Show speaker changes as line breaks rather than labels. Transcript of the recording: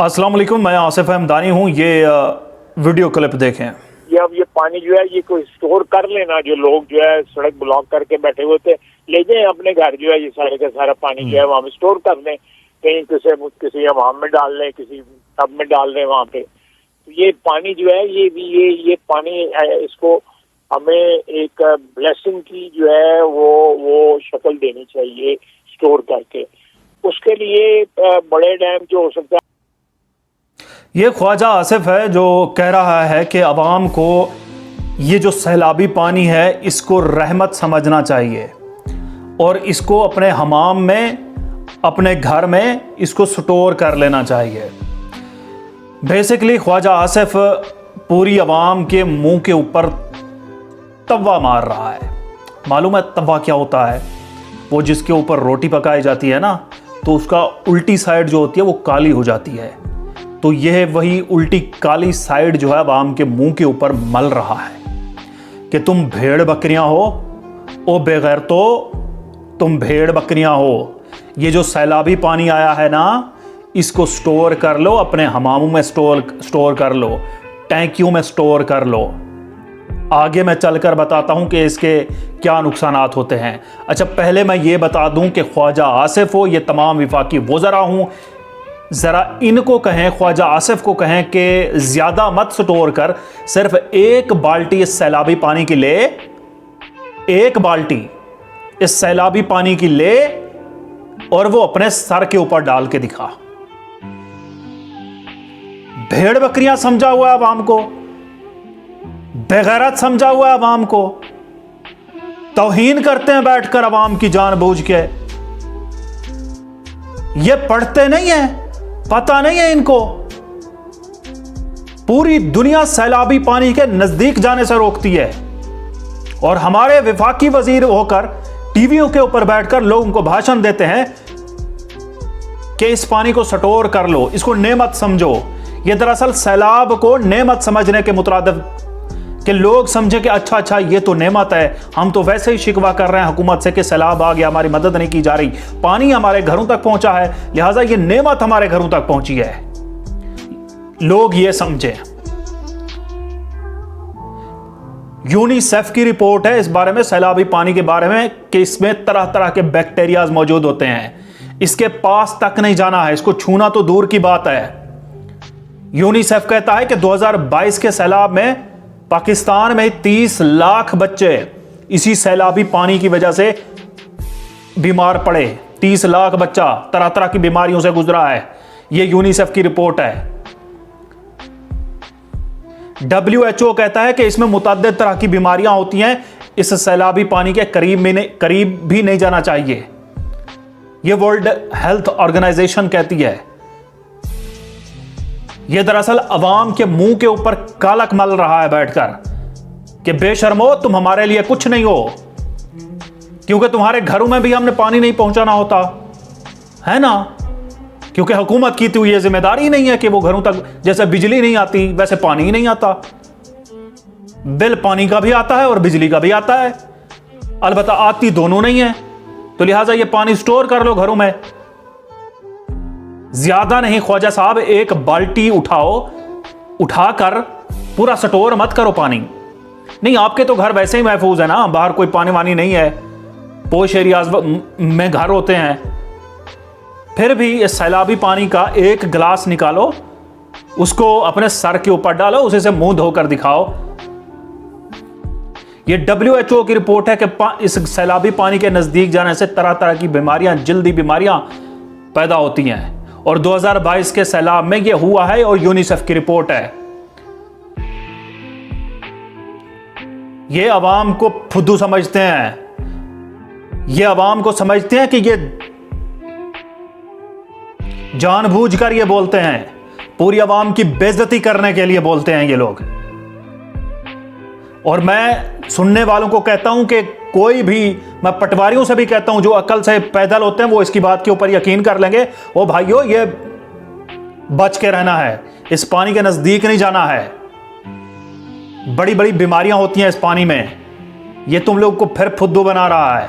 अस्सलाम वालेकुम, मैं आसिफ हमदानी हूँ। ये वीडियो क्लिप देखें।
ये अब ये पानी जो है ये कोई स्टोर कर लेना, जो लोग जो है सड़क ब्लॉक करके बैठे हुए थे ले जाएं अपने घर, जो है ये सारे का सारा पानी जो है वहाँ पे स्टोर कर लें, कहीं किसी हमाम में डाल लें, किसी टब में डाल लें वहाँ पे। तो ये पानी जो है ये पानी इसको हमें एक ब्लेसिंग की जो है वो शक्ल देनी चाहिए स्टोर करके। उसके लिए बड़े डैम जो हो सकता है।
ये ख्वाजा आसिफ है जो कह रहा है कि अवाम को ये जो सैलाबी पानी है इसको रहमत समझना चाहिए और इसको अपने हमाम में, अपने घर में इसको स्टोर कर लेना चाहिए। बेसिकली ख्वाजा आसिफ पूरी अवाम के मुंह के ऊपर तवा मार रहा है। मालूम है तवा क्या होता है? वो जिसके ऊपर रोटी पकाई जाती है ना, तो उसका उल्टी साइड जो होती है वो काली हो जाती है। तो यह वही उल्टी काली साइड जो है अवाम के मुंह के ऊपर मल रहा है कि तुम भेड़ बकरियां हो, ओ बेगैर तो तुम भेड़ बकरियां हो। ये जो सैलाबी पानी आया है ना, इसको स्टोर कर लो, अपने हमामों में स्टोर कर लो, टैंकियों में स्टोर कर लो। आगे मैं चलकर बताता हूं कि इसके क्या नुकसानात होते हैं। अच्छा, पहले मैं ये बता दूं कि ख्वाजा आसिफ हो, ये तमाम विफाकी वज़रा हूं, ज़रा इनको कहें, ख्वाजा आसिफ को कहें कि ज़्यादा मत स्टोर कर, सिर्फ एक बाल्टी इस सैलाबी पानी की ले, एक बाल्टी इस सैलाबी पानी की ले और वो अपने सर के ऊपर डाल के दिखा। भेड़ बकरियां समझा हुआ है अवाम को, बेगैरत समझा हुआ है अवाम को, तौहीन करते हैं बैठकर अवाम की जानबूझ के। ये पढ़ते नहीं है, पता नहीं है इनको। पूरी दुनिया सैलाबी पानी के नजदीक जाने से रोकती है और हमारे विफाकी वजीर होकर टीवियों के ऊपर बैठकर लोगों को भाषण देते हैं कि इस पानी को स्टोर कर लो, इसको नेमत समझो। ये दरअसल सैलाब को नेमत समझने के मुतरादिफ कि लोग समझे कि अच्छा ये तो नेमत है, हम तो वैसे ही शिकवा कर रहे हैं हुकूमत से कि सैलाब आ गया, हमारी मदद नहीं की जा रही, पानी हमारे घरों तक पहुंचा है, लिहाजा ये नेमत हमारे घरों तक पहुंची है। लोग ये समझे। यूनिसेफ की रिपोर्ट है इस बारे में, सैलाबी पानी के बारे में, कि इसमें तरह तरह के बैक्टीरियाज मौजूद होते हैं। इसके पास तक नहीं जाना है, इसको छूना तो दूर की बात है। यूनिसेफ कहता है कि 2022 के सैलाब में पाकिस्तान में 30 लाख बच्चे इसी सैलाबी पानी की वजह से बीमार पड़े। 30 लाख बच्चा तरह तरह की बीमारियों से गुजरा है। यह यूनिसेफ की रिपोर्ट है। WHO कहता है कि इसमें मुतअद्दिद तरह की बीमारियां होती हैं, इस सैलाबी पानी के करीब भी नहीं जाना चाहिए। यह वर्ल्ड हेल्थ ऑर्गेनाइजेशन कहती है। यह दरअसल अवाम के मुंह के ऊपर कालक मल रहा है बैठकर कि बेशर्मो, तुम हमारे लिए कुछ नहीं हो, क्योंकि तुम्हारे घरों में भी हमने पानी नहीं पहुंचाना होता है ना, क्योंकि हुकूमत की तो यह जिम्मेदारी नहीं है कि वो घरों तक, जैसे बिजली नहीं आती वैसे पानी ही नहीं आता। बिल पानी का भी आता है और बिजली का भी आता है, अलबत्ता आती दोनों नहीं है। तो लिहाजा ये पानी स्टोर कर लो घरों में। ज्यादा नहीं ख्वाजा साहब, एक बाल्टी उठाकर पूरा स्टोर मत करो पानी। नहीं, आपके तो घर वैसे ही महफूज है ना, बाहर कोई पानी वानी नहीं है, पोश एरियाज में घर होते हैं। फिर भी इस सैलाबी पानी का एक गिलास निकालो, उसको अपने सर के ऊपर डालो, उसे से मुंह धोकर दिखाओ। यह WHO की रिपोर्ट है कि इस सैलाबी पानी के नजदीक जाने से तरह तरह की बीमारियां, जल्दी बीमारियां पैदा होती हैं और 2022 के सैलाब में यह हुआ है और यूनिसेफ की रिपोर्ट है। ये अवाम को फुद्दू समझते हैं, ये अवाम को समझते हैं कि ये जानबूझकर ये बोलते हैं, पूरी अवाम की बेइज्जती करने के लिए बोलते हैं ये लोग। और मैं सुनने वालों को कहता हूं कि कोई भी, मैं पटवारियों से भी कहता हूं जो अकल से पैदल होते हैं, वो इसकी बात के ऊपर यकीन कर लेंगे। ओ भाइयों, ये बच के रहना है, इस पानी के नजदीक नहीं जाना है, बड़ी बड़ी बीमारियां होती हैं इस पानी में। ये तुम लोग को फिर फुद्दू बना रहा है